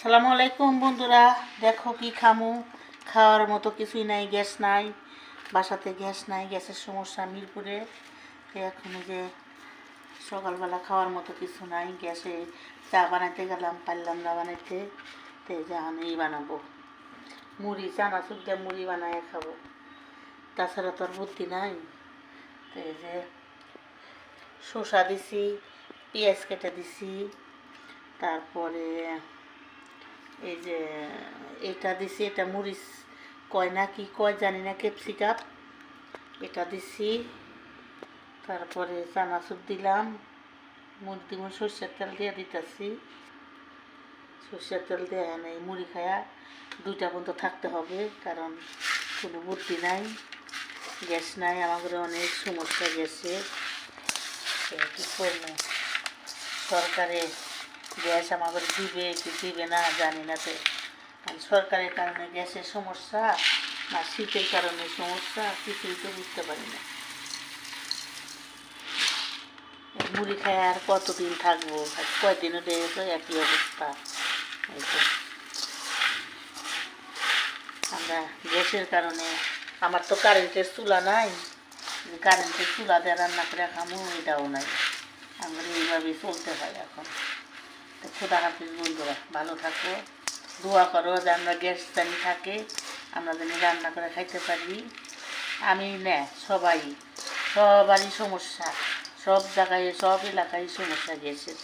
সালামু আলাইকুম বন্ধুরা, দেখো কি খামু। খাওয়ার মতো কিছুই নাই, গ্যাস নাই, বাসাতে গ্যাস নাই, গ্যাসের সমস্যা মিরপুরে। এখন যে সকালবেলা খাওয়ার মতো কিছু নাই, গ্যাসে চা বানাইতে গেলাম, পারলাম না বানাইতে। তো যে আমি বানাবো মুড়ি, চানাচুর দিয়ে মুড়ি বানায় খাবো, তাছাড়া তো আর বুদ্ধি নাই। তো যে শসা দিছি, পেঁয়াজ কেটে দিছি, তারপরে এই যে এটা দিছি, এটা মরিচ কয় না কি কয় জানি না, ক্যাপসিকাম এটা দিছি। তারপরে চানাচুর দিলাম, সর্ষের তেল দিয়ে দিতেছি। সর্ষের তেল দিয়ে এই মুড়ি খায়া 2টা পর্যন্ত থাকতে হবে, কারণ কোনো বুদ্ধি নাই, গ্যাস নাই, আমাদের অনেক সমস্যা গেছে। কী করবো, সরকারে গ্যাস আমাদের দিবে কি দিবে না জানি না। তো সরকারের কারণে গ্যাসের সমস্যা না শীতের কারণে সমস্যা, কিছুই তো বুঝতে পারি না। মুড়ি খায় আর কতদিন থাকবো, কয়দিন হলে তো একই অবস্থা। আমরা গ্যাসের কারণে, আমার তো কারেন্টের চুলা নাই, কারেন্টের চুলা দিয়ে রান্না করে খামো এটাও নাই। আমরা এইভাবেই চলতে হয় এখন। তো খোদা হাফিজ বন্ধুরা, ভালো থাকো, দোয়া করো যে আমরা গ্যাস জানি থাকে, আমরা জানি রান্না করে খাইতে পারি। আমি না, সবারই সমস্যা, সব জায়গায় সব এলাকায় সমস্যা গ্যাসের।